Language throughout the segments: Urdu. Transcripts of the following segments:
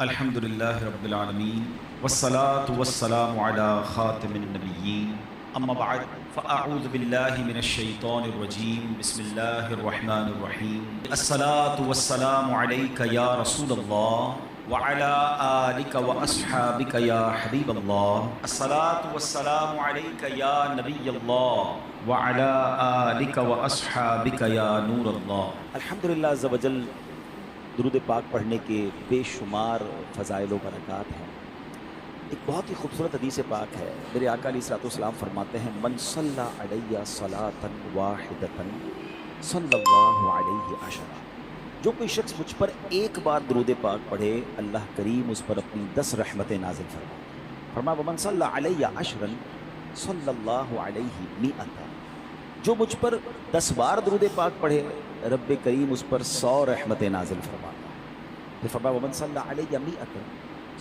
الحمدللہ رب العالمین والصلاة والسلام علی خاتم النبیین اما بعد فاعوذ باللہ من الشیطان الرجیم بسم اللہ الرحمن الرحیم الصلاة والسلام علیک یا رسول اللہ وعلی آلک واصحابک یا حبیب اللہ الصلاة والسلام علیک یا نبی اللہ وعلی آلک واصحابک یا نور اللہ۔ الحمدللہ عز و جل درود پاک پڑھنے کے بے شمار فضائل و برکات ہیں۔ ایک بہت ہی خوبصورت حدیث پاک ہے، میرے آقا علیہ الصلوۃ والسلام فرماتے ہیں من صلی علیہ صلاۃ واحدۃ صلی اللہ علیہ عشرہ، جو کوئی شخص مجھ پر ایک بار درود پاک پڑھے اللہ کریم اس پر اپنی 10 رحمتیں نازل فرمایا ومن صلی علیہ عشرا صلی اللہ علیہ مئۃ، جو مجھ پر 10 بار درود پاک پڑھے رب کریم اس پر 100 رحمتیں نازل فرماتا ہے۔ پھر فرمایا ومن صلی علیہ مئۃ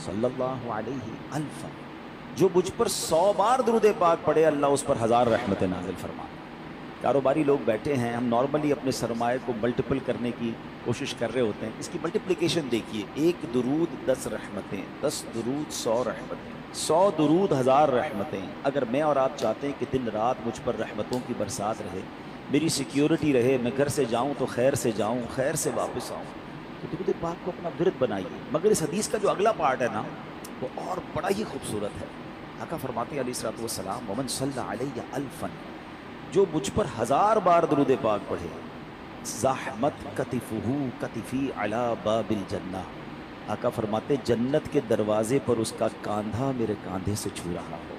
صلی اللہ علیہ الف، جو مجھ پر 100 بار درود پاک پڑھے اللہ اس پر 1000 رحمتیں نازل فرماتا ہے۔ کاروباری لوگ بیٹھے ہیں، ہم نارملی اپنے سرمایہ کو ملٹیپل کرنے کی کوشش کر رہے ہوتے ہیں، اس کی ملٹیپلیکیشن دیکھیے، 1 درود 10 رحمتیں، 10 درود 100 رحمتیں، 100 درود 1000 رحمتیں۔ اگر میں اور آپ چاہتے ہیں کہ دن رات مجھ پر رحمتوں کی برسات رہے، میری سیکیورٹی رہے، میں گھر سے جاؤں تو خیر سے جاؤں، خیر سے واپس آؤں، تو درود پاک کو اپنا ورد بنائیے۔ مگر اس حدیث کا جو اگلا پارٹ ہے نا وہ اور بڑا ہی خوبصورت ہے۔ آقا فرماتے ہیں علیہ الصلوۃ والسلام ومن صلی علیہ الفا، جو مجھ پر 1000 بار درود پاک پڑھے زحمت کتفہ کتفی علی باب الجنہ، آقا فرماتے جنت کے دروازے پر اس کا کاندھا میرے کاندھے سے چھو رہا ہو۔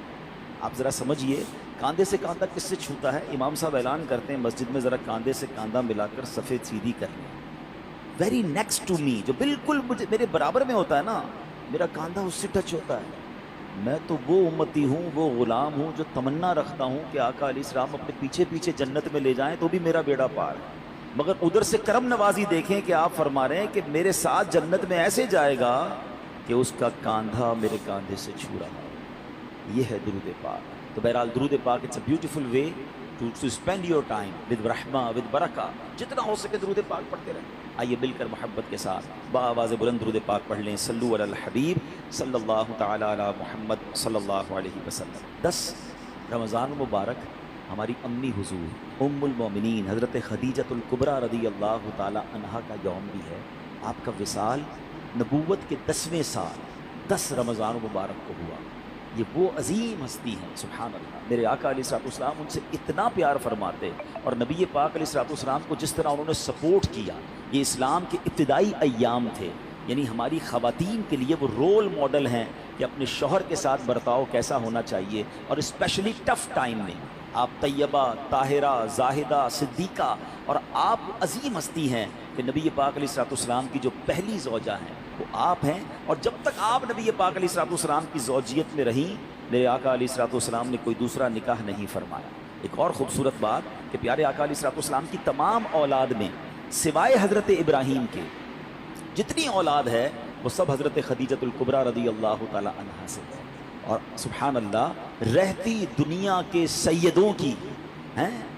آپ ذرا سمجھیے، کاندھے سے کاندھا کس سے چھوتا ہے؟ امام صاحب اعلان کرتے ہیں مسجد میں ذرا کاندھے سے کاندھا ملا کر سفید سیدھی کر لیں، ویری نیکسٹ ٹو می، جو بالکل مجھے میرے برابر میں ہوتا ہے نا، میرا کاندھا اس سے ٹچ ہوتا ہے۔ میں تو وہ امتی ہوں، وہ غلام ہوں جو تمنا رکھتا ہوں کہ آقا علیہ السلام اپنے پیچھے پیچھے جنت میں لے جائیں تو بھی میرا بیڑا پار ہے۔ مگر ادھر سے کرم نوازی دیکھیں کہ آپ فرما رہے ہیں کہ میرے ساتھ جنت میں ایسے جائے گا کہ اس کا کاندھا میرے کاندھے سے چھو رہا ہے۔ یہ ہے درود پاک۔ تو بہرحال درود پاک it's a beautiful way to spend your time with رحمہ ود برکہ، جتنا ہو سکے درود پاک پڑھتے رہیں۔ آئیے مل کر محبت کے ساتھ بآواز بلند درود پاک پڑھ لیں۔ صلو علی الحبیب صلی اللہ تعالی علی محمد صلی اللہ علیہ وسلم۔ 10 رمضان مبارک ہماری امی حضور ام المومنین حضرت خدیجۃ الکبریٰ رضی اللہ تعالی عنہا کا یوم بھی ہے۔ آپ کا وصال نبوت کے 10ویں سال 10 رمضان مبارک کو ہوا۔ یہ وہ عظیم ہستی ہیں، سبحان اللہ۔ میرے آقا علیہ الصلوۃ والسلام ان سے اتنا پیار فرماتے، اور نبی پاک علیہ الصلوۃ والسلام کو جس طرح انہوں نے سپورٹ کیا، یہ اسلام کے ابتدائی ایام تھے، یعنی ہماری خواتین کے لیے وہ رول ماڈل ہیں کہ اپنے شوہر کے ساتھ برتاؤ کیسا ہونا چاہیے، اور اسپیشلی ٹف ٹائم میں آپ طیبہ، طاہرہ، زاہدہ، صدیقہ، اور آپ عظیم ہستی ہیں کہ نبی پاک علیہ الصلوۃ والسلام کی جو پہلی زوجہ ہیں وہ آپ ہیں، اور جب تک آپ نبی پاک علیہ الصلوۃ والسلام کی زوجیت میں رہیں میرے آقا علیہ الصلوۃ والسلام نے کوئی دوسرا نکاح نہیں فرمایا۔ ایک اور خوبصورت بات کہ پیارے آقا علیہ الصلوۃ والسلام کی تمام اولاد میں سوائے حضرت ابراہیم کے جتنی اولاد ہے وہ سب حضرت خدیجۃ الکبریٰ رضی اللہ تعالی عنہا سے ہے، اور سبحان اللہ رہتی دنیا کے سیدوں کی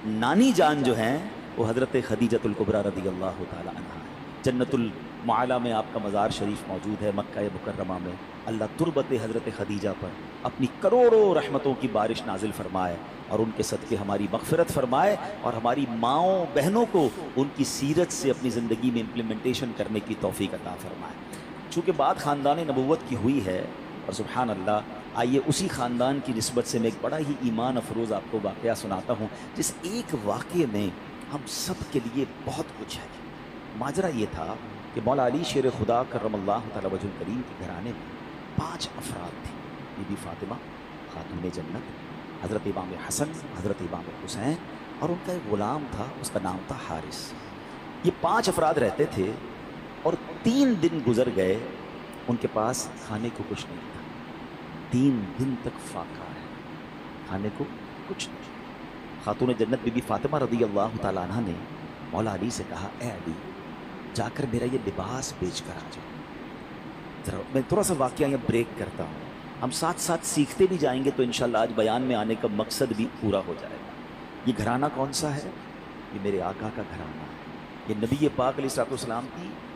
نانی جان جو ہیں وہ حضرت خدیجۃ الکبریٰ رضی اللہ تعالی عنہا ہے۔ جنت المعلیٰ میں آپ کا مزار شریف موجود ہے، مکہ مکرمہ میں۔ اللہ تربت حضرت خدیجہ پر اپنی کروڑوں رحمتوں کی بارش نازل فرمائے، اور ان کے صدقے ہماری مغفرت فرمائے، اور ہماری ماؤں بہنوں کو ان کی سیرت سے اپنی زندگی میں امپلیمنٹیشن کرنے کی توفیق عطا فرمائے۔ چونکہ بات خاندان نبوت کی ہوئی ہے، اور سبحان اللہ آئیے اسی خاندان کی نسبت سے میں ایک بڑا ہی ایمان افروز آپ کو واقعہ سناتا ہوں، جس ایک واقعے میں ہم سب کے لیے بہت کچھ ہے۔ ماجرا یہ تھا کہ مولا علی شیر خدا کرم اللہ تعالی وجہ الکریم کے گھرانے میں 5 افراد تھے، بی بی فاطمہ خاتون جنت، حضرت امام حسن، حضرت امام حسین، اور ان کا ایک غلام تھا، اس کا نام تھا حارث۔ یہ 5 افراد رہتے تھے، اور 3 دن گزر گئے ان کے پاس کھانے کو کچھ نہیں تھا۔ 3 دن تک فاقہ ہے، کھانے کو کچھ نہیں۔ خاتون جنت بی بی فاطمہ رضی اللہ تعالیٰ عنہ نے مولا علی سے کہا اے علی جا کر میرا یہ لباس بیچ کر آ جاؤ۔ ذرا میں تھوڑا سا واقعہ یہ بریک کرتا ہوں، ہم ساتھ ساتھ سیکھتے بھی جائیں گے تو انشاءاللہ آج بیان میں آنے کا مقصد بھی پورا ہو جائے گا۔ یہ گھرانہ کون سا ہے؟ یہ میرے آقا کا گھرانہ ہے، یہ نبی پاک علیہ الصلوۃ والسلام کی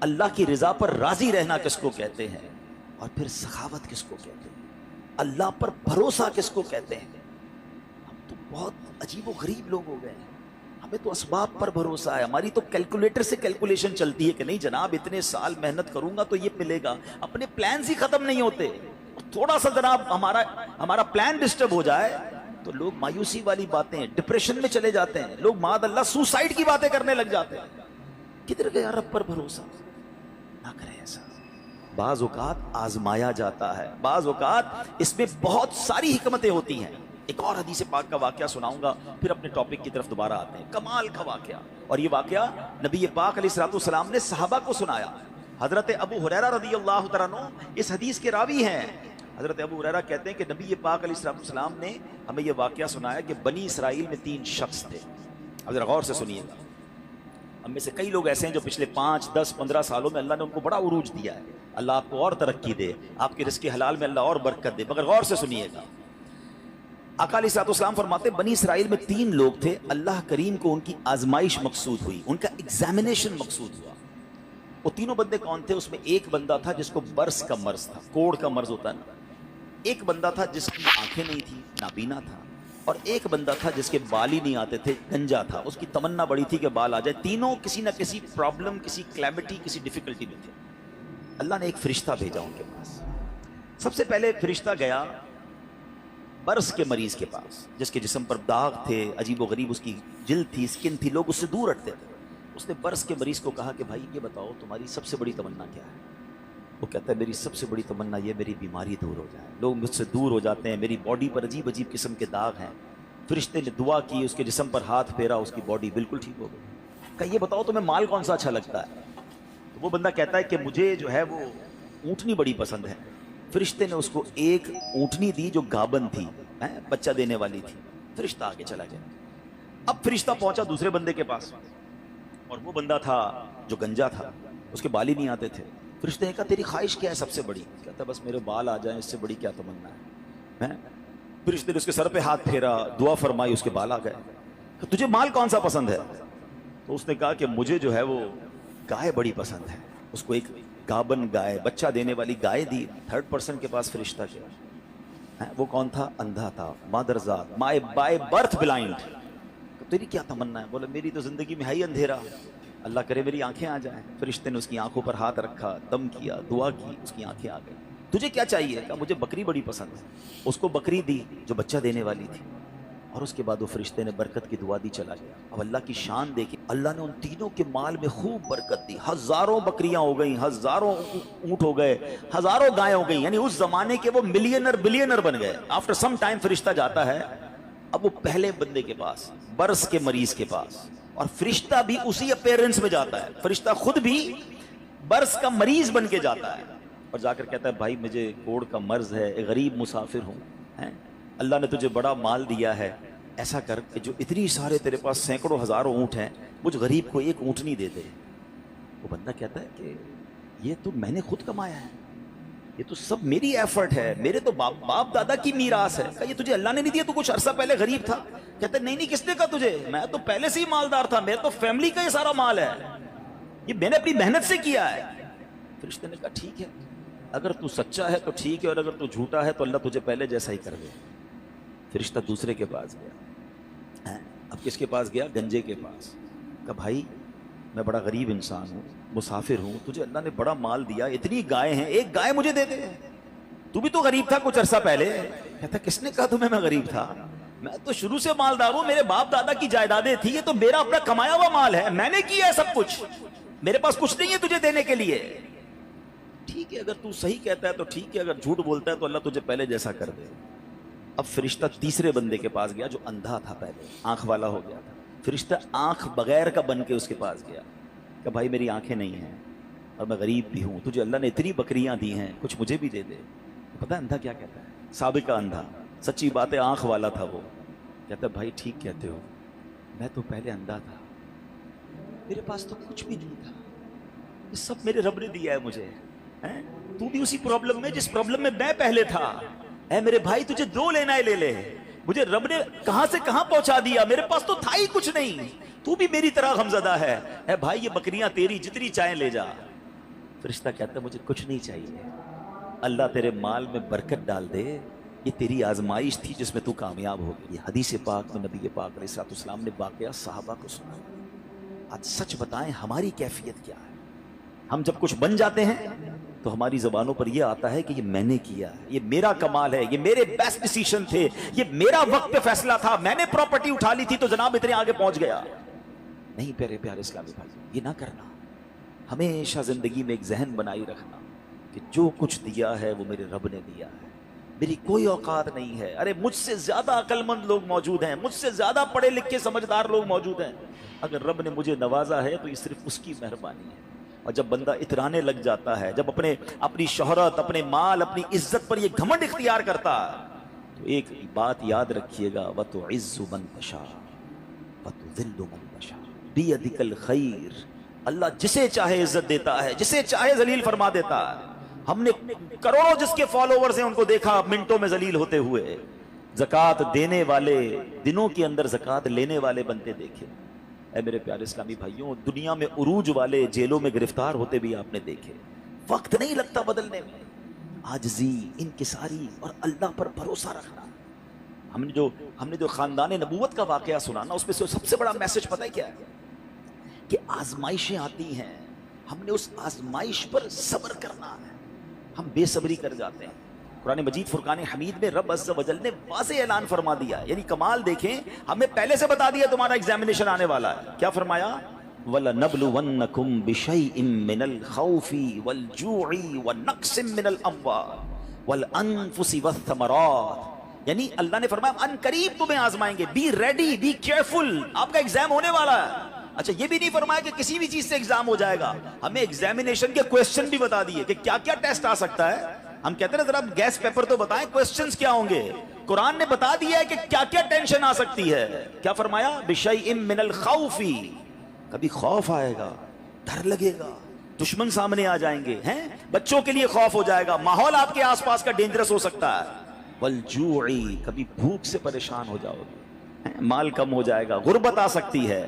اللہ کی رضا پر راضی رہنا کس کو کہتے ہیں، اور پھر سخاوت کس کو کہتے ہیں، اللہ پر بھروسہ کس کو کہتے ہیں۔ ہم تو بہت عجیب و غریب لوگ ہو گئے ہیں، ہمیں تو اسباب پر بھروسہ ہے، ہماری تو کیلکولیٹر سے کیلکولیشن چلتی ہے کہ نہیں جناب اتنے سال محنت کروں گا تو یہ ملے گا، اپنے پلانز ہی ختم نہیں ہوتے۔ تھوڑا سا جناب ہمارا پلان ڈسٹرب ہو جائے تو لوگ مایوسی والی باتیں، ڈپریشن میں چلے جاتے ہیں، لوگ معاذ اللہ سوسائڈ کی باتیں کرنے لگ جاتے ہیں۔ کدھر گیا رب پر بھروسہ؟ نہ کریں ایسا۔ بعض اوقات آزمایا جاتا ہے، بعض اوقات اس میں بہت ساری حکمتیں ہوتی ہیں۔ ایک اور حدیث پاک کا واقعہ سناؤں گا، پھر اپنے ٹاپک کی طرف دوبارہ آتے ہیں۔ کمال کا واقعہ، اور یہ واقعہ نبی پاک علیہ الصلوۃ والسلام نے صحابہ کو سنایا۔ حضرت ابو ہریرہ رضی اللہ تعالیٰ عنہ اس حدیث کے راوی ہیں۔ حضرت ابو ہریرہ کہتے ہیں کہ نبی پاک علیہ الصلوۃ والسلام نے ہمیں یہ واقعہ سنایا کہ بنی اسرائیل میں 3 شخص تھے۔ اب ذرا غور سے سنیے گا، ہم میں سے کئی لوگ ایسے ہیں جو پچھلے 5، 10، 15 سالوں میں اللہ نے ان کو بڑا عروج دیا ہے، اللہ آپ کو اور ترقی دے، آپ کے رزق حلال میں اللہ اور برکت دے، مگر غور سے سنیے گا۔ آقا علیہ الصلوۃ والسلام فرماتے بنی اسرائیل میں 3 لوگ تھے، اللہ کریم کو ان کی آزمائش مقصود ہوئی، ان کا ایگزامینیشن مقصود ہوا۔ وہ تینوں بندے کون تھے؟ اس میں ایک بندہ تھا جس کو برس کا مرض تھا، کوڑ کا مرض ہوتا ہے نا، ایک بندہ تھا جس کی آنکھیں نہیں تھی، نابینا تھا، اور ایک بندہ تھا جس کے بال ہی نہیں آتے تھے، گنجا تھا، اس کی تمنا بڑی تھی کہ بال آ جائے۔ تینوں کسی نہ کسی پرابلم، کسی کلیمٹی، کسی ڈیفیکلٹی میں تھے۔ اللہ نے ایک فرشتہ بھیجا ان کے پاس۔ سب سے پہلے فرشتہ گیا برس کے مریض کے پاس، جس کے جسم پر داغ تھے، عجیب و غریب اس کی جلد تھی، سکن تھی، لوگ اس سے دور ہٹتے تھے۔ اس نے برس کے مریض کو کہا کہ بھائی یہ بتاؤ تمہاری سب سے بڑی تمنا کیا ہے؟ وہ کہتا ہے میری سب سے بڑی تمنا یہ میری بیماری دور ہو جائے، لوگ مجھ سے دور ہو جاتے ہیں، میری باڈی پر عجیب عجیب قسم کے داغ ہیں۔ فرشتے نے دعا کی، اس کے جسم پر ہاتھ پھیرا، اس کی باڈی بالکل ٹھیک ہو گئی۔ کہا یہ بتاؤ تمہیں مال کون سا اچھا لگتا ہے؟ تو وہ بندہ کہتا ہے کہ مجھے جو ہے وہ اونٹنی بڑی پسند ہے۔ فرشتے نے اس کو ایک اونٹنی دی جو گابن تھی، بچہ دینے والی تھی۔ فرشتہ آگے چلا گیا۔ اب فرشتہ پہنچا دوسرے بندے کے پاس، اور وہ بندہ تھا جو گنجا تھا، اس کے بال ہی نہیں آتے تھے۔ فرشتے نے کہا تیری خواہش کیا ہے سب سے بڑی؟ کہتا بس میرے بال آ جائیں، اس سے بڑی کیا تمنا ہے؟ فرشتے نے اس کے سر پہ ہاتھ پھیرا، دعا فرمائی، اس کے بال آ گئے۔ کہ تجھے مال کون سا پسند ہے؟ تو اس نے کہا کہ مجھے جو ہے وہ گائے بڑی پسند ہے۔ اس کو ایک گابن گائے، بچہ دینے والی گائے دی۔ 3rd پرسن کے پاس فرشتہ گیا۔ وہ کون تھا؟ اندھا تھا، مادرزاد، بائی برتھ بلائنڈ۔ تیری کیا تمنا ہے؟ بولا میری تو زندگی میں ہے ہی اندھیرا، اللہ کرے میری آنکھیں آ جائیں۔ فرشتے نے اس کی آنکھوں پر ہاتھ رکھا، دم کیا، دعا کی، اس کی آنکھیں آ گئی۔ تجھے کیا چاہیے؟ کہا مجھے بکری بڑی پسند ہے۔ اس کو بکری دی جو بچہ دینے والی تھی، اور اس کے بعد وہ فرشتے نے برکت کی دعا دی، چلا گیا۔ اب اللہ کی شان دیکھی، اللہ نے ان تینوں کے مال میں خوب برکت دی، ہزاروں بکریاں ہو گئیں، ہزاروں اونٹ ہو گئے، ہزاروں گائیں ہو گئیں، یعنی اس زمانے کے وہ ملینر بلینر بن گئے۔ آفٹر سم ٹائم فرشتہ جاتا ہے اب وہ پہلے بندے کے پاس، برس کے مریض کے پاس، اور فرشتہ بھی اسی اپیرنس میں جاتا ہے، فرشتہ خود بھی برس کا مریض بن کے جاتا ہے، اور جا کر کہتا ہے بھائی مجھے کوڑ کا مرض ہے، ایک غریب مسافر ہوں، اللہ نے تجھے بڑا مال دیا ہے، ایسا کر کہ جو اتنی سارے تیرے پاس سینکڑوں ہزاروں اونٹ ہیں، مجھ غریب کو ایک اونٹنی دے دے۔ وہ بندہ کہتا ہے کہ یہ تو میں نے خود کمایا ہے، یہ تو سب میری ایفرٹ ہے، میرے تو باپ دادا کی میراث ہے۔ کہا یہ تجھے اللہ نے نہیں دیا؟ تو کچھ عرصہ پہلے غریب تھا۔ کہتا ہے نہیں کس نے کہا تجھے؟ میں تو پہلے سے ہی مالدار تھا، میرے تو فیملی کا یہ سارا مال ہے، یہ میں نے اپنی محنت سے کیا ہے۔ فرشتے نے کہا ٹھیک ہے، اگر تو سچا ہے تو ٹھیک ہے، اور اگر تو جھوٹا ہے تو اللہ تجھے پہلے جیسا ہی کر دے۔ فرشتہ دوسرے کے پاس گیا۔ اب کس کے پاس گیا؟ گنجے کے پاس۔ کہا بھائی میں بڑا غریب انسان ہوں، مسافر ہوں، تجھے اللہ نے بڑا مال دیا، اتنی گائے ہیں، ایک گائے مجھے دے دے، تو بھی تو غریب تھا کچھ عرصہ پہلے۔ کہتا کس نے کہا تمہیں میں غریب تھا؟ میں تو شروع سے مالدار ہوں، میرے باپ دادا کی جائیدادیں تھی، یہ تو میرا اپنا کمایا ہوا مال ہے، میں نے کیا ہے سب کچھ، میرے پاس کچھ نہیں ہے تجھے دینے کے لیے۔ ٹھیک ہے اگر تو صحیح کہتا ہے تو ٹھیک ہے، اگر جھوٹ بولتا ہے تو اللہ تجھے پہلے جیسا کر دے۔ اب فرشتہ تیسرے بندے کے پاس گیا جو اندھا تھا، پہلے آنکھ والا ہو گیا تھا۔ فرشتہ آنکھ بغیر کا بن کے اس کے پاس گیا کہ بھائی میری آنکھیں نہیں ہیں اور میں غریب بھی ہوں، تجھے اللہ نے اتنی بکریاں دی ہیں، کچھ مجھے بھی دے دے۔ پتہ ہے اندھا کیا کہتا ہے؟ سابقہ اندھا، سچی بات ہے، آنکھ والا تھا وہ، کہتا ہے بھائی ٹھیک کہتے ہو، میں تو پہلے اندھا تھا، میرے پاس تو کچھ بھی نہیں تھا، یہ سب میرے رب نے دیا ہے مجھے۔ تو بھی اسی پرابلم میں جس پرابلم میں میں پہلے تھا، اے میرے بھائی تجھے جو لینا ہے لے لے، مجھے رب نے کہاں سے کہاں پہنچا دیا، میرے پاس تو تھا ہی کچھ نہیں، تو بھی میری طرح غمزدہ ہے۔ اے بھائی یہ بکریاں تیری، جتنی چاہیں لے جا، فرشتہ کہتا ہے مجھے کچھ نہیں چاہیے، اللہ تیرے مال میں برکت ڈال دے، یہ تیری آزمائش تھی جس میں تو کامیاب ہو گئی۔ حدیث پاک میں نبی پاک علیہ الصلوۃ والسلام نے واقعہ صحابہ کو سنا۔ آج سچ بتائیں ہماری کیفیت کیا ہے؟ ہم جب کچھ بن جاتے ہیں تو ہماری زبانوں پر یہ آتا ہے کہ یہ میں نے کیا ہے، یہ میرا کمال ہے، یہ میرے بیسٹ ڈیسیشن تھے، یہ میرا وقت پہ فیصلہ تھا، میں نے پراپرٹی اٹھا لی تھی تو جناب اتنے آگے پہنچ گیا۔ نہیں پیارے پیارے اسلامی بھائی، یہ نہ کرنا۔ ہمیشہ زندگی میں ایک ذہن بنائی رکھنا کہ جو کچھ دیا ہے وہ میرے رب نے دیا ہے، میری کوئی اوقات نہیں ہے۔ ارے مجھ سے زیادہ عقل مند لوگ موجود ہیں، مجھ سے زیادہ پڑھے لکھے سمجھدار لوگ موجود ہیں، اگر رب نے مجھے نوازا ہے تو یہ صرف اس کی مہربانی ہے۔ اور جب بندہ اترانے لگ جاتا ہے، جب اپنی شہرت، اپنے مال، اپنی عزت پر یہ گھمنڈ اختیار کرتا ہے، تو ایک بات یاد رکھیے گا، وَتُعِزُّ مَن تَشَاءُ وَتُذِلُّ مَن تَشَاءُ بِيَدِكَ الْخَيْرُ۔ اللہ جسے چاہے عزت دیتا ہے، جسے چاہے ذلیل فرما دیتا ہے۔ ہم نے کروڑوں جس کے فالوورز ہیں ان کو دیکھا منٹوں میں ذلیل ہوتے ہوئے، زکوٰۃ دینے والے دنوں کے اندر زکوٰۃ لینے والے بنتے دیکھے۔ اے میرے پیارے اسلامی بھائیوں، دنیا میں عروج والے جیلوں میں گرفتار ہوتے بھی آپ نے دیکھے۔ وقت نہیں لگتا بدلنے میں، عاجزی، انکساری اور اللہ پر بھروسہ رکھنا۔ ہم نے جو خاندان نبوت کا واقعہ سنا نا، اس میں سے سب سے بڑا میسج پتہ ہے کیا ہے؟ کہ آزمائشیں آتی ہیں، ہم نے اس آزمائش پر صبر کرنا ہے۔ ہم بے صبری کر جاتے ہیں۔ قرآن مجید فرقان حمید میں رب عز و جل نے واضح اعلان فرما دیا، یعنی کمال دیکھیں، ہمیں پہلے سے بتا دیا تمہارا ایگزامینیشن آنے والا ہے۔ کیا فرمایا؟ وَلَنَبْلُوَنَّكُمْ بِشَيْءٍ مِّنَ الْخَوْفِ وَالْجُوعِ وَنَقْصٍ مِّنَ الْأَمْوَالِ وَالْأَنفُسِ وَالثَّمَرَاتِ، یعنی اللہ نے فرمایا ان قریب تمہیں آزمائیں گے، بی ریڈی، بی کیئرفل، آپ کا ایگزام ہونے والا ہے۔ اچھا یہ بھی نہیں فرمایا کہ کسی بھی چیز سے ایگزام ہو جائے گا، ہمیں ایگزامینیشن کے کویسچن بھی بتا دیے کہ کیا کیا ٹیسٹ آ سکتا ہے۔ ہم کہتے ہیں ذرا گیس پیپر تو بتائیں، کویسچنز کیا ہوں گے؟ قرآن نے بتا دیا ہے کہ کیا کیا ٹینشن آ سکتی ہے۔ کیا فرمایا؟ بِشَيْءٍ مِّنَ الْخَوْفِ، کبھی خوف آئے گا، ڈر لگے گا، دشمن سامنے آ جائیں گے، ہیں بچوں کے لیے خوف ہو جائے گا، ماحول آپ کے آس پاس کا ڈینجرس ہو سکتا ہے۔ وَالْجُوعِ، کبھی بھوک سے پریشان ہو جاؤ گے، مال کم ہو جائے گا، غربت آ سکتی ہے۔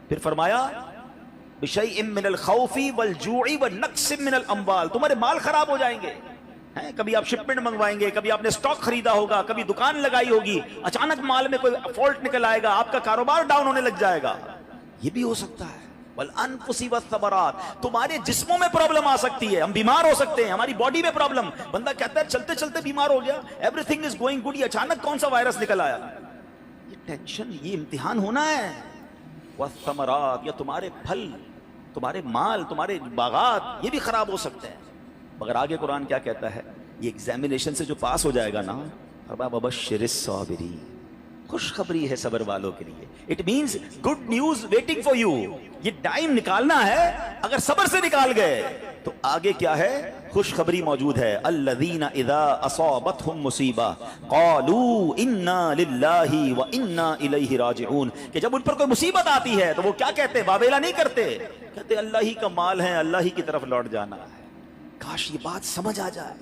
پھر فرمایا بِشَيْءٍ مِّنَ الْخَوْفِ وَالْجُوعِ وَنَقْصٍ مِّنَ الْأَمْوَالِ، تمہارے مال خراب ہو جائیں گے، کبھی آپ شپمنٹ منگوائیں گے، کبھی آپ نے سٹاک خریدا ہوگا، کبھی دکان لگائی ہوگی، اچانک مال میں کوئی فالٹ نکل آئے گا، آپ کا کاروبار ڈاؤن ہونے لگ جائے گا، یہ بھی ہو سکتا ہے۔ وَالْأَنفُسِ وَالثَّمَرَاتِ، تمہارے جسموں میں پرابلم آ سکتی ہے، ہم بیمار ہو سکتے ہیں، ہماری باڈی میں پرابلم، بندہ کہتا ہے چلتے چلتے بیمار ہو گیا، every thing is going good, یہ اچانک کون سا وائرس نکل آیا، یہ ٹینشن، یہ امتحان ہونا ہے۔ وَالثَّمَرَاتِ، یا تمہارے پھل، تمہارے مال، تمہارے باغات، یہ بھی خراب ہو سکتے ہیں۔ مگر آگے قرآن کیا کہتا ہے؟ یہ ایگزامینیشن سے جو پاس ہو جائے گا نا، وَبَشِّرِ الصَّابِرِينَ، خوشخبری ہے صبر والوں کے لیے، it means good news waiting for you. یہ ٹائم نکالنا ہے، اگر صبر سے نکال گئے تو آگے کیا ہے؟ خوشخبری موجود ہے۔ الذین اذا اصابتهم مصیبہ قالوا انا للہ وانا الیہ راجعون، کہ جب ان پر کوئی مصیبت آتی ہے تو وہ کیا کہتے ہیں؟ واویلا نہیں کرتے، کہتے اللہ ہی کا مال ہے، اللہ ہی کی طرف لوٹ جانا ہے۔ کاش یہ بات سمجھ آ جائے،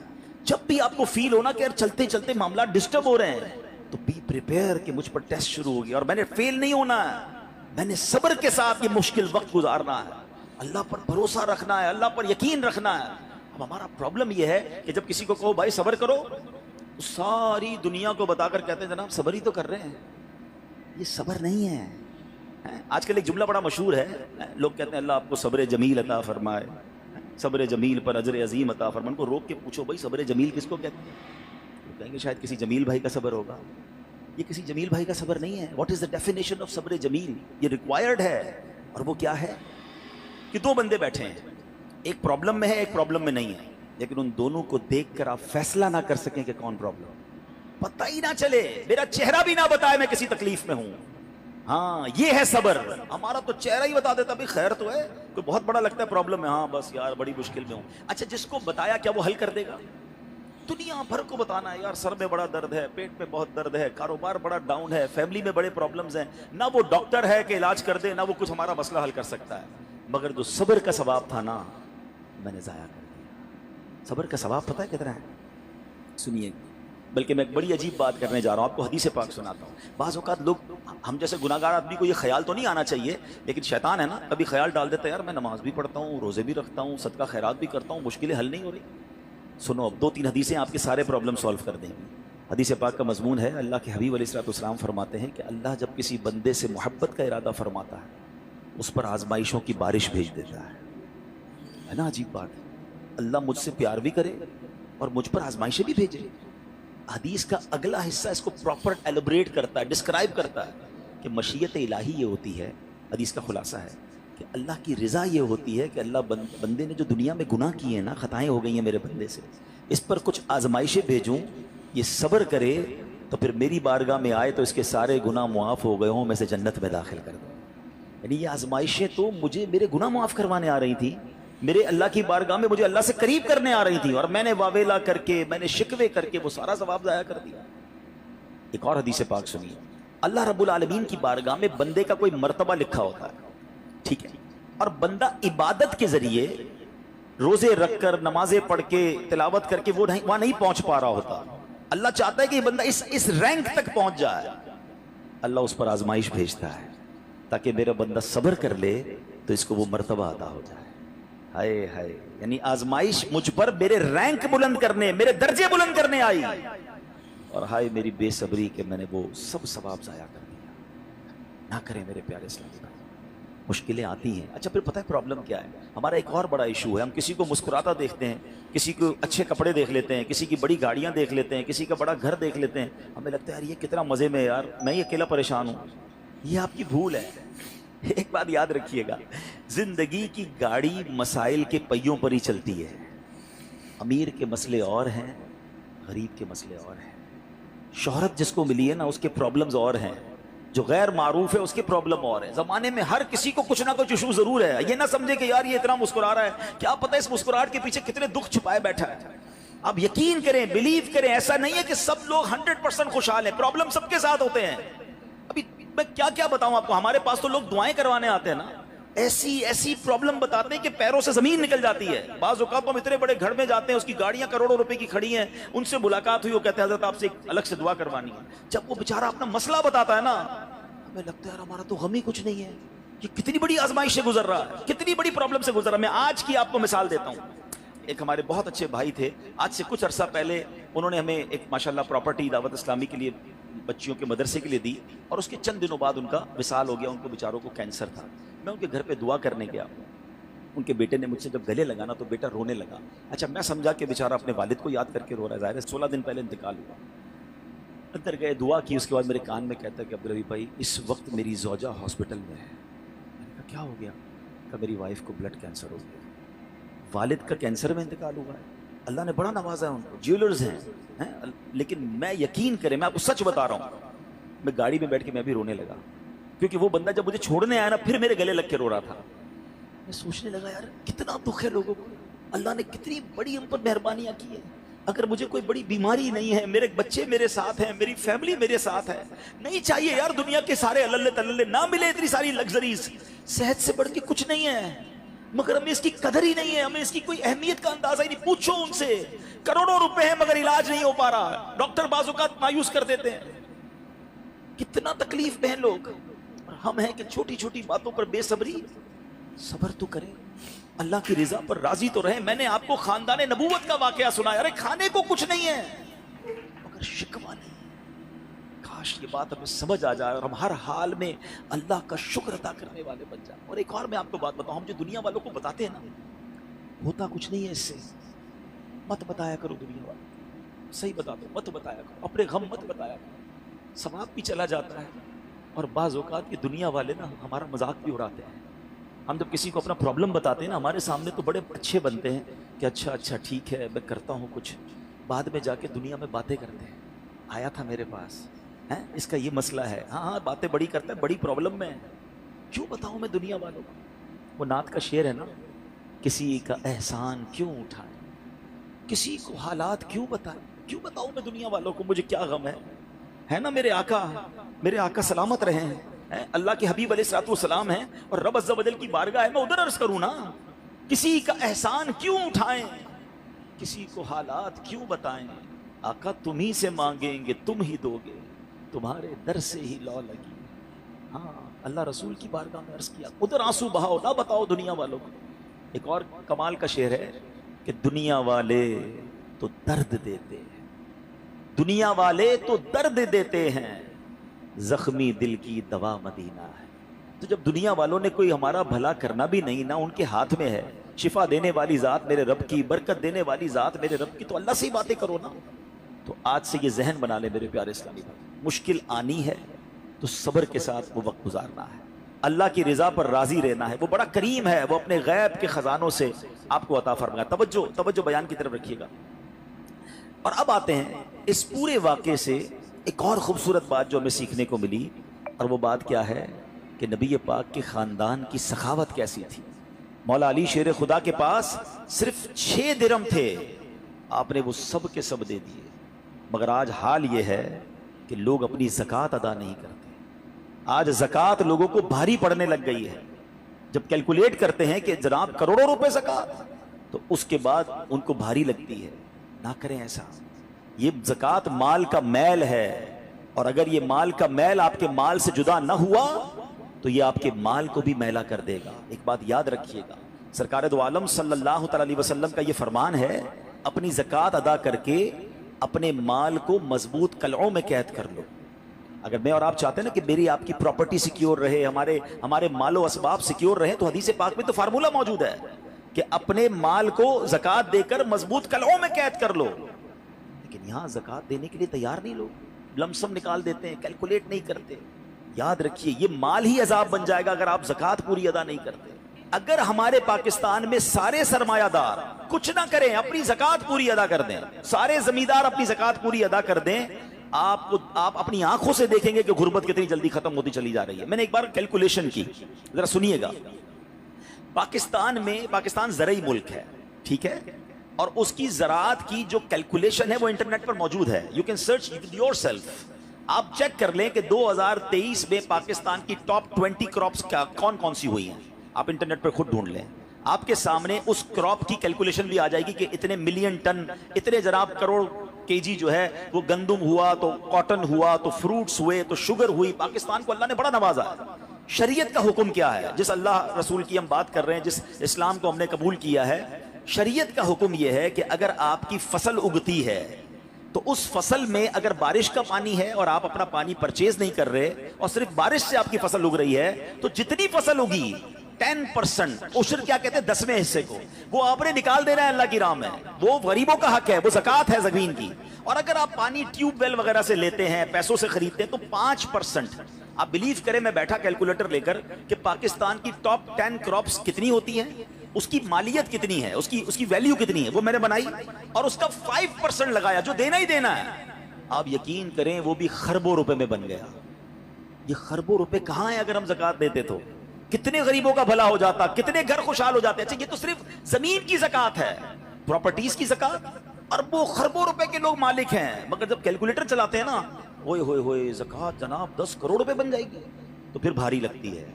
جب بھی آپ کو فیل ہونا کہ یار چلتے چلتے معاملات ڈسٹرب ہو رہے ہیں تو بی پریپیئر کہ مجھ پر ٹیسٹ شروع ہو گیا اور میں نے فیل نہیں ہونا ہے، میں نے صبر کے ساتھ یہ مشکل وقت گزارنا ہے، اللہ پر بھروسہ رکھنا ہے، اللہ پر یقین رکھنا ہے۔ اب ہمارا پرابلم یہ ہے کہ جب کسی کو کہو بھائی صبر کرو تو ساری دنیا کو بتا کر کہتے ہیں جناب صبر ہی تو کر رہے ہیں، یہ صبر نہیں ہے۔ آج کل ایک جملہ بڑا مشہور ہے، لوگ کہتے ہیں اللہ آپ کو صبر جمیل عطا فرمائے، صبر جمیل پر اجر عظیم عطا فرمائے۔ ان کو روک کے پوچھو بھائی صبر جمیل کس کو کہتے ہیں؟ وہ کہیں گے شاید کسی جمیل بھائی کا صبر ہوگا، یہ کسی جمیل بھائی کا صبر نہیں ہے۔ What is the definition of صبر جمیل؟ یہ ریکوائرڈ ہے، اور وہ کیا ہے کہ دو بندے بیٹھے ہیں، ایک پرابلم میں ہے، ایک پرابلم میں نہیں ہے، لیکن ان دونوں کو دیکھ کر آپ فیصلہ نہ کر سکیں کہ کون پرابلم، پتہ ہی نہ چلے، میرا چہرہ بھی نہ بتائے میں کسی تکلیف میں ہوں۔ ہاں یہ ہے صبر۔ ہمارا تو چہرہ ہی بتا دیتا بھی خیر تو ہے، کوئی بہت بڑا لگتا ہے پرابلم ہے، ہاں بس یار بڑی مشکل میں ہوں۔ اچھا جس کو بتایا کیا وہ حل کر دے گا؟ دنیا بھر کو بتانا ہے یار سر میں بڑا درد ہے، پیٹ میں بہت درد ہے، کاروبار بڑا ڈاؤن ہے، فیملی میں بڑے پرابلمز ہیں، نہ وہ ڈاکٹر ہے کہ علاج کر دے، نہ وہ کچھ ہمارا مسئلہ حل کر سکتا ہے، مگر جو صبر کا ثواب تھا نا میں نے ضائع کر دیا۔ صبر کا ثواب پتہ ہے کتنا ہے؟ سنیے، بلکہ میں ایک بڑی عجیب بات کرنے جا رہا ہوں، آپ کو حدیث پاک سناتا ہوں. بعض اوقات لوگ، ہم جیسے گناہگار آدمی کو یہ خیال تو نہیں آنا چاہیے، لیکن شیطان ہے نا، کبھی خیال ڈال دیتا ہے یار میں نماز بھی پڑھتا ہوں، روزے بھی رکھتا ہوں، صدقہ خیرات بھی کرتا ہوں، مشکلیں حل نہیں ہو رہی. سنو، اب 2-3 حدیثیں آپ کے سارے پرابلم سالو کر دیں گی. حدیث پاک کا مضمون ہے، اللہ کے حبیب علیہ الصلوۃ والسلام فرماتے ہیں کہ اللہ جب کسی بندے سے محبت کا ارادہ فرماتا ہے اس پر آزمائشوں کی بارش بھیج دیتا ہے نا. عجیب بات ہے، اللہ مجھ سے پیار بھی کرے اور مجھ پر آزمائشیں بھی بھیجے. حدیث کا اگلا حصہ اس کو پراپر ایلوبریٹ کرتا ہے، ڈسکرائب کرتا ہے کہ مشیت الہی یہ ہوتی ہے. حدیث کا خلاصہ ہے کہ اللہ کی رضا یہ ہوتی ہے کہ اللہ بندے نے جو دنیا میں گناہ کیے ہیں نا، خطائیں ہو گئی ہیں میرے بندے سے، اس پر کچھ آزمائشیں بھیجوں، یہ صبر کرے تو پھر میری بارگاہ میں آئے تو اس کے سارے گناہ معاف ہو گئے ہوں، میں سے جنت میں داخل کر دوں. یعنی یہ آزمائشیں تو مجھے میرے گناہ معاف کروانے آ رہی تھی، میرے اللہ کی بارگاہ میں مجھے اللہ سے قریب کرنے آ رہی تھی، اور میں نے واویلا کر کے، میں نے شکوے کر کے وہ سارا ثواب ضائع کر دیا. ایک اور حدیث پاک سنیے. اللہ رب العالمین کی بارگاہ میں بندے کا کوئی مرتبہ لکھا ہوتا ہے، ٹھیک ہے، اور بندہ عبادت کے ذریعے روزے رکھ کر، نمازیں پڑھ کے، تلاوت کر کے وہ وہاں نہیں پہنچ پا رہا ہوتا. اللہ چاہتا ہے کہ یہ بندہ اس رینک تک پہنچ جائے. اللہ اس پر آزمائش بھیجتا ہے تاکہ میرا بندہ صبر کر لے تو اس کو وہ مرتبہ عطا ہو جائے. ہائے ہائے، یعنی آزمائش مجھ پر میرے رینک بلند کرنے، میرے درجے بلند کرنے آئی، اور ہائے میری بے صبری کہ میں نے وہ سب ثواب ضائع کر دیا. نہ کریں میرے پیارے اسلامی بھائی. مشکلیں آتی ہیں. اچھا پھر پتہ ہے پرابلم کیا ہے؟ ہمارا ایک اور بڑا ایشو ہے، ہم کسی کو مسکراتا دیکھتے ہیں، کسی کو اچھے کپڑے دیکھ لیتے ہیں، کسی کی بڑی گاڑیاں دیکھ لیتے ہیں، کسی کا بڑا گھر دیکھ لیتے ہیں، ہمیں لگتا ہے یار یہ کتنا مزے میں ہے، یار میں ہی اکیلا پریشان ہوں. یہ آپ کی بھول ہے. ایک بات یاد رکھیے گا، زندگی کی گاڑی مسائل کے پہیوں پر ہی چلتی ہے. امیر کے مسئلے اور ہیں، غریب کے مسئلے اور ہیں. شہرت جس کو ملی ہے نا اس کے پرابلمز اور ہیں، جو غیر معروف ہے اس کے پرابلم اور ہیں. زمانے میں ہر کسی کو کچھ نہ کچھ ایشو ضرور ہے. یہ نہ سمجھے کہ یار یہ اتنا مسکرا رہا ہے، کیا پتہ اس مسکراہٹ کے پیچھے کتنے دکھ چھپائے بیٹھا ہے. آپ یقین کریں، بلیو کریں، ایسا نہیں ہے کہ سب لوگ 100% خوشحال ہیں. پرابلم سب کے ساتھ ہوتے ہیں. ابھی میں کیا بتاؤں آپ کو، ہمارے پاس تو لوگ دعائیں کروانے آتے ہیں نا، ایسی پرابلم بتاتے ہیں کہ پیروں سے زمین نکل جاتی ہے. بعض اوقات ہم اتنے بڑے گھر میں جاتے ہیں، اس کی گاڑیاں کروڑوں روپے کی کھڑی ہیں، ان سے ملاقات ہوئی، وہ کہتے ہیں حضرت آپ سے ایک الگ سے دعا کروانی ہے. جب وہ بیچارہ اپنا مسئلہ بتاتا ہے نا، ہمیں لگتا ہے یار ہمارا تو غم ہی کچھ نہیں ہے، یہ کتنی بڑی آزمائش سے گزر رہا ہے، کتنی بڑی پرابلم سے گزر رہا ہے. میں آج کی آپ کو مثال دیتا ہوں. ایک ہمارے بہت اچھے بھائی تھے، آج سے کچھ عرصہ پہلے انہوں نے ہمیں ایک ماشاءاللہ پراپرٹی دعوت اسلامی کے لیے، بچیوں کے مدرسے کے لیے دی، اور اس کے چند دنوں بعد ان کا وصال ہو گیا. ان کو بیچاروں کو کینسر تھا. میں ان کے گھر پہ دعا کرنے گیا. ان کے بیٹے نے مجھ سے جب گلے لگانا تو بیٹا رونے لگا. اچھا میں سمجھا کہ بیچارہ اپنے والد کو یاد کر کے رو رہا ہے، ظاہر ہے 16 دن پہلے انتقال ہوا. اندر گئے، دعا کی، اس کے بعد میرے کان میں کہتا ہے کہ عبدالرحیم بھائی اس وقت میری زوجہ ہاسپٹل میں ہے. میں نے کہا کیا ہو گیا؟ کہ میری وائف کو بلڈ کینسر ہو گیا. والد کا کینسر میں انتقال ہوا ہے. اللہ نے بڑا نوازا ہے ان کو، جیولرز ہیں. لیکن میں یقین کریں، میں آپ کو سچ بتا رہا ہوں، میں گاڑی میں بیٹھ کے میں بھی رونے لگا، کیونکہ وہ بندہ جب مجھے چھوڑنے آیا نا پھر میرے گلے لگ کے رو رہا تھا. میں سوچنے لگا یار کتنا دکھ ہے لوگوں کو، اللہ نے کتنی بڑی ہم پر مہربانیاں کی ہیں. اگر مجھے کوئی بڑی بیماری نہیں ہے، میرے بچے میرے ساتھ ہیں، میری فیملی میرے ساتھ ہے، نہیں چاہیے یار دنیا کے سارے اللہ تللے نہ ملے اتنی ساری لگژریز، صحت سے بڑھ کے کچھ نہیں ہے، مگر ہمیں اس کی قدر ہی نہیں ہے، ہمیں اس کی کوئی اہمیت کا اندازہ ہی نہیں. پوچھو ان سے، کروڑوں روپے ہیں مگر علاج نہیں ہو پا رہا. ڈاکٹر بعض اوقات مایوس کر دیتے ہیں. کتنا تکلیف میں ہیں لوگ، اور ہم ہیں کہ چھوٹی چھوٹی باتوں پر بے صبری. صبر تو کریں، اللہ کی رضا پر راضی تو رہیں. میں نے آپ کو خاندان نبوت کا واقعہ سنایا، ارے کھانے کو کچھ نہیں ہے مگر شکوہ نہیں. کاش یہ بات ہمیں سمجھ آ جائے اور ہم ہر حال میں اللہ کا شکر ادا کرنے والے بن جائیں. اور ایک اور میں آپ کو بات بتاؤں، ہم جو دنیا والوں کو بتاتے ہیں نا ہوتا کچھ نہیں ہے اس سے. مت بتایا کرو دنیا والوں، صحیح بتا دو، مت بتایا کرو، اپنے غم مت بتایا کرو، ثواب بھی چلا جاتا ہے. اور بعض اوقات یہ دنیا والے نا ہمارا مذاق بھی اڑاتے ہیں. ہم جب کسی کو اپنا پرابلم بتاتے ہیں نا ہمارے سامنے تو بڑے اچھے بنتے ہیں کہ اچھا ٹھیک ہے میں کرتا ہوں کچھ، بعد میں جا کے دنیا میں باتیں کرتے ہیں، آیا تھا میرے پاس، اس کا یہ مسئلہ ہے، ہاں باتیں بڑی کرتا ہے، بڑی پرابلم میں ہے. کیوں بتاؤں میں دنیا والوں کو؟ وہ نعت کا شعر ہے نا، کسی کا احسان کیوں اٹھائیں، کسی کو حالات کیوں بتائیں، کیوں بتاؤں میں دنیا والوں کو مجھے کیا غم ہے نا. میرے آقا سلامت رہے ہیں، اللہ کے حبیب علیہ الصلوۃ والسلام ہیں، اور رب عز و جل کی بارگاہ ہے، میں ادھر عرض کروں نا. کسی کا احسان کیوں اٹھائیں، کسی کو حالات کیوں بتائیں، آقا تم ہی سے مانگیں گے تم ہی دو گے، تمہارے در سے ہی لو لگی۔ ہاں اللہ رسول کی بارگاہ میں عرض کیا ادھر آنسو بہاؤ، نہ بتاؤ دنیا والوں کو۔ ایک اور کمال کا شعر ہے کہ دنیا والے تو درد دیتے ہیں، دنیا والے تو درد دیتے ہیں، زخمی دل کی دوا مدینہ ہے۔ تو جب دنیا والوں نے کوئی ہمارا بھلا کرنا بھی نہیں، نہ ان کے ہاتھ میں ہے، شفا دینے والی ذات میرے رب کی، برکت دینے والی ذات میرے رب کی، تو اللہ سے ہی باتیں کرو نا۔ تو آج سے یہ ذہن بنا لے میرے پیارے اسلامی بھائی، مشکل آنی ہے تو صبر کے ساتھ وہ وقت گزارنا ہے، اللہ کی رضا پر راضی رہنا ہے۔ وہ بڑا کریم ہے، وہ اپنے غیب کے خزانوں سے آپ کو عطا فرمائے۔ توجہ بیان کی طرف رکھیے گا۔ اور اب آتے ہیں اس پورے واقعے سے ایک اور خوبصورت بات جو ہمیں سیکھنے کو ملی، اور وہ بات کیا ہے کہ نبی پاک کے خاندان کی سخاوت کیسی تھی۔ مولا علی شیر خدا کے پاس صرف 6 درہم تھے، آپ نے وہ سب کے سب دے دیے، مگر آج حال یہ ہے کہ لوگ اپنی زکوٰۃ ادا نہیں کرتے۔ آج زکوٰۃ لوگوں کو بھاری پڑنے لگ گئی ہے۔ جب کیلکولیٹ کرتے ہیں کہ جناب کروڑوں روپے زکوٰۃ، تو اس کے بعد ان کو بھاری لگتی ہے۔ نہ کریں ایسا، یہ زکوٰۃ مال کا میل ہے، اور اگر یہ مال کا میل آپ کے مال سے جدا نہ ہوا تو یہ آپ کے مال کو بھی میلا کر دے گا۔ ایک بات یاد رکھیے گا، سرکار دو عالم صلی اللہ تعالی علیہ وسلم کا یہ فرمان ہے، اپنی زکوٰۃ ادا کر کے اپنے مال کو مضبوط قلعوں میں قید کر لو۔ اگر میں اور آپ چاہتے ہیں نا کہ میری آپ کی پراپرٹی سیکیور رہے، ہمارے مال و اسباب سیکیور رہے، تو حدیث پاک میں تو فارمولہ موجود ہے کہ اپنے مال کو زکوٰۃ دے کر مضبوط قلعوں میں قید کر لو۔ لیکن یہاں زکوٰۃ دینے کے لیے تیار نہیں لوگ، لمسم نکال دیتے ہیں، کیلکولیٹ نہیں کرتے۔ یاد رکھیے یہ مال ہی عذاب بن جائے گا اگر آپ زکوٰۃ پوری ادا نہیں کرتے۔ اگر ہمارے پاکستان میں سارے سرمایہ دار کچھ نہ کریں، اپنی زکوٰۃ پوری ادا کر دیں، سارے زمیندار اپنی زکوٰۃ پوری ادا کر دیں، آپ اپنی آنکھوں سے دیکھیں گے کہ غربت کتنی جلدی ختم ہوتی چلی جا رہی ہے۔ میں نے ایک بار کیلکولیشن کی، ذرا سنیے گا۔ پاکستان زرعی ملک ہے، ٹھیک ہے، اور اس کی زراعت کی جو کیلکولیشن ہے وہ انٹرنیٹ پر موجود ہے، you can search your self. آپ چیک کر لیں کہ 2023 میں پاکستان کی ٹاپ 20 کراپس کون سی ہوئی ہیں، آپ انٹرنیٹ پر خود ڈھونڈ لیں، آپ کے سامنے اس کراپ کی کیلکولیشن بھی آ جائے گی کہ اتنے ملین ٹن، اتنے جناب کروڑ کیجی جو ہے وہ گندم ہوا، تو کاٹن ہوا، تو فروٹس ہوئے، تو شوگر ہوئی۔ پاکستان کو اللہ نے بڑا نوازا ہے۔ شریعت کا حکم کیا ہے؟ جس اللہ رسول کی ہم بات کر رہے ہیں، جس اسلام کو ہم نے قبول کیا ہے، شریعت کا حکم یہ ہے کہ اگر آپ کی فصل اگتی ہے تو اس فصل میں اگر بارش کا پانی ہے اور آپ اپنا پانی پرچیز نہیں کر رہے اور صرف بارش سے آپ کی فصل اگ رہی ہے، تو جتنی فصل اگی 10% عشر کیا کہتے ہیں 10ویں حصے کو، وہ آپ نے نکال دینا ہے اللہ کی راہ میں، وہ غریبوں کا حق ہے، وہ زکوٰۃ ہے زمین کی۔ اور اگر آپ پانی ٹیوب ویل وغیرہ سے لیتے ہیں، پیسوں سے خریدتے ہیں، تو 5%۔ آپ بلیو کریں، میں بیٹھا کیلکولیٹر لے کر کہ پاکستان کی ٹاپ 10 کراپس کتنی ہوتی ہیں، اس کی مالیت کتنی ہے، اس کی ویلیو کتنی ہے، وہ میں نے بنائی اور اس کا 5% لگایا جو دینا ہی دینا ہے۔ آپ یقین کریں وہ بھی خربوں روپے میں بن گیا۔ یہ خربوں روپے کہاں ہیں اگر ہم زکوٰۃ دیتے تو؟ کتنے غریبوں کا بھلا ہو جاتا، کتنے گھر خوشحال ہو جاتے۔ اچھا یہ تو صرف زمین کی زکوٰۃ ہے، پراپرٹیز کی زکوٰۃ اربوں خربوں روپے کے لوگ مالک ہیں، مگر جب کیلکولیٹر چلاتے ہیں نا، ہوئے ہوئے ہوئے زکوٰۃ جناب 10 کروڑ روپے بن جائے گی، تو پھر بھاری لگتی ہے۔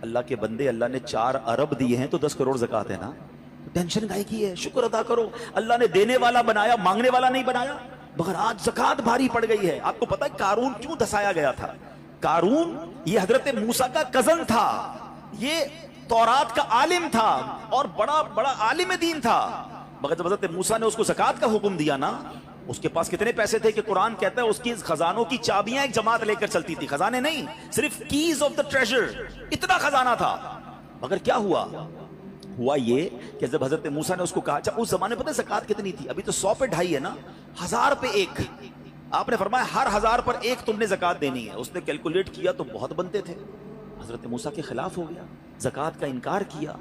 اللہ کے بندے، اللہ نے 4 ارب دیے ہیں تو 10 کروڑ زکوٰۃ ہے نا، ٹینشن کائے کی ہے؟ شکر ادا کرو، اللہ نے دینے والا بنایا، مانگنے والا نہیں بنایا۔ مگر آج زکوٰۃ بھاری پڑ گئی ہے۔ آپ کو پتہ ہے قارون کیوں دھسایا گیا تھا؟ قارون یہ حضرت موسیٰ کا کزن تھا، یہ تورات کا عالم تھا اور بڑا عالم دین تھا، مگر جب حضرت موسیٰ نے اس کو زکوٰۃ کا حکم دیا نا، اس کے پاس کتنے پیسے تھے کہ قرآن کہتا ہے اس کی خزانوں کی چابیاں ایک جماعت لے کر چلتی تھی، خزانے نہیں، صرف کیز آف دا ٹریجر، اتنا خزانہ تھا۔ مگر کیا ہوا یہ کہ جب حضرت موسیٰ نے اس کو کہا، اچھا اس زمانے پتہ زکوٰۃ کتنی تھی؟ ابھی تو 100 پہ 2.5 ہے نا، 1000 پہ 1۔ آپ نے فرمایا ہر 1000 پر 1 تم نے زکوٰۃ دینی ہے۔ اس نے کیلکولیٹ کیا تو بہت بنتے تھے، حضرت موسیٰ کے خلاف ہو گیا، زکوٰۃ کا انکار کیا،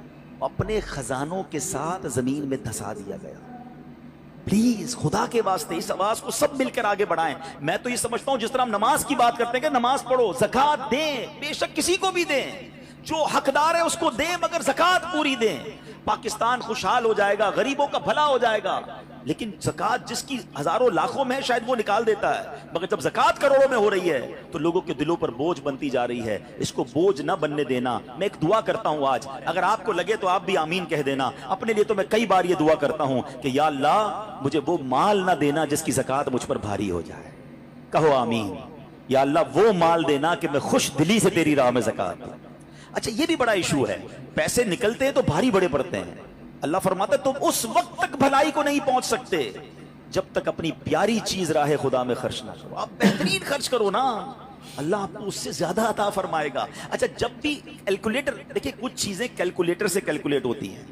اپنے خزانوں کے ساتھ زمین میں دھسا دیا گیا۔ پلیز خدا کے واسطے اس آواز کو سب مل کر آگے بڑھائیں۔ میں تو یہ سمجھتا ہوں جس طرح ہم نماز کی بات کرتے ہیں کہ نماز پڑھو، زکوٰۃ دیں، بے شک کسی کو بھی دیں، جو حقدار ہے اس کو دیں، مگر زکوٰۃ پوری دیں۔ پاکستان خوشحال ہو جائے گا، غریبوں کا بھلا ہو جائے گا۔ لیکن زکات جس کی ہزاروں لاکھوں میں ہے شاید وہ نکال دیتا ہے، مگر جب زکات کروڑوں میں ہو رہی ہے تو لوگوں کے دلوں پر بوجھ بنتی جا رہی ہے۔ اس کو بوجھ نہ بننے دینا۔ میں ایک دعا کرتا ہوں آج، اگر آپ کو لگے تو آپ بھی آمین کہہ دینا۔ اپنے لیے تو میں کئی بار یہ دعا کرتا ہوں کہ یا اللہ مجھے وہ مال نہ دینا جس کی زکات مجھ پر بھاری ہو جائے۔ کہو آمین۔ یا اللہ وہ مال دینا کہ میں خوش دلی سے تیری راہ میں زکات دوں۔ اچھا یہ بھی بڑا ایشو ہے، پیسے نکلتے ہیں تو بھاری بڑے پڑتے ہیں۔ اللہ فرماتا ہے تم اس وقت تک بھلائی کو نہیں پہنچ سکتے جب تک اپنی پیاری چیز راہ خدا میں خرچ نہ کرو۔ آپ بہترین خرچ کرو نا، اللہ آپ کو اس سے زیادہ عطا فرمائے گا۔ اچھا جب بھی کیلکولیٹر، دیکھیں کچھ چیزیں کیلکولیٹر سے کیلکولیٹ ہوتی ہیں،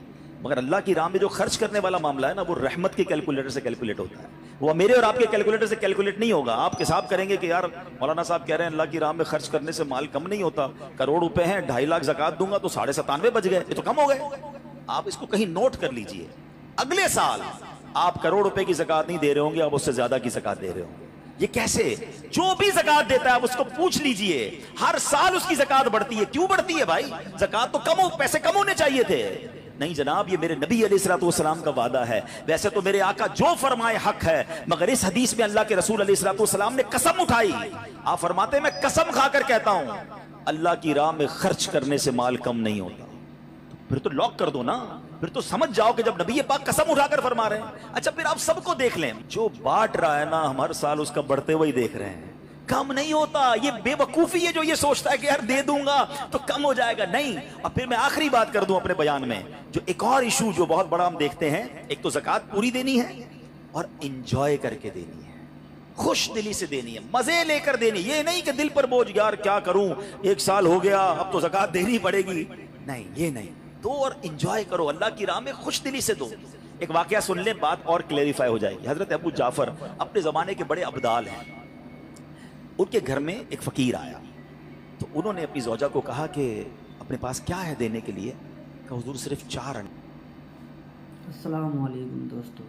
مگر اللہ کی راہ میں جو خرچ کرنے والا معاملہ ہے نا وہ رحمت کے کیلکولیٹر سے کیلکولیٹ ہوتا ہے۔ وہ میرے اور آپ کے کیلکولیٹر سے کیلکولیٹ نہیں ہوگا۔ آپ حساب کریں گے کہ یار مولانا صاحب کہہ رہے ہیں اللہ کی راہ میں خرچ کرنے سے مال کم نہیں ہوتا، کروڑ روپے ہیں 2.5 لاکھ زکات دوں گا تو 97.5 بچ گئے، یہ تو کم ہو گئے۔ آپ اس کو کہیں نوٹ کر لیجئے، اگلے سال آپ کروڑ روپے کی زکات نہیں دے رہے ہوں گے، آپ اس سے زیادہ کی زکات دے رہے ہوں گے۔ یہ کیسے؟ جو بھی زکات دیتا ہے آپ اس کو پوچھ لیجئے، ہر سال اس کی زکات بڑھتی ہے۔ کیوں بڑھتی ہے بھائی؟ زکات تو کم ہو، پیسے کم ہونے چاہیے تھے۔ نہیں جناب، یہ میرے نبی علیہ الصلوۃ والسلام کا وعدہ ہے۔ ویسے تو میرے آقا جو فرمائے حق ہے، مگر اس حدیث میں اللہ کے رسول علیہ الصلوۃ والسلام نے قسم اٹھائی۔ آپ فرماتے ہیں میں قسم کھا کر کہتا ہوں اللہ کی راہ میں خرچ کرنے سے مال کم نہیں ہوتا۔ پھر تو لاک کر دو نا، پھر تو سمجھ جاؤ کہ جب نبی پاک قسم اٹھا کر فرما رہے ہیں۔ اچھا پھر آپ سب کو دیکھ لیں، جو بانٹ رہا ہے نا ہم ہر سال اس کا بڑھتے ہوئے دیکھ رہے ہیں، کم نہیں ہوتا۔ یہ بے وقوفی ہے جو یہ سوچتا ہے کہ یار دے دوں گا تو کم ہو جائے گا، نہیں۔ اور پھر میں آخری بات کر دوں اپنے بیان میں، جو ایک اور ایشو جو بہت بڑا ہم دیکھتے ہیں، ایک تو زکات پوری دینی ہے اور انجوائے کر کے دینی ہے، خوش دلی سے دینی ہے، مزے لے کر دینی۔ یہ نہیں کہ دل پر بوجھ یار کیا کروں، 1 سال ہو گیا اب تو زکات دینی پڑے گی، نہیں یہ نہیں۔ دو اور انجوائے کرو، اللہ کی راہ میں خوش دلی سے دو۔ ایک واقعہ سن لیں، بات اور کلیریفائی ہو جائے گی۔ حضرت ابو جعفر اپنے زمانے کے بڑے ابدال ہیں، ان کے گھر میں ایک فقیر آیا تو انہوں نے اپنی زوجہ کو کہا کہ اپنے پاس کیا ہے دینے کے لیے؟ کہ حضور صرف 4 انڈے۔ السلام علیکم دوستو،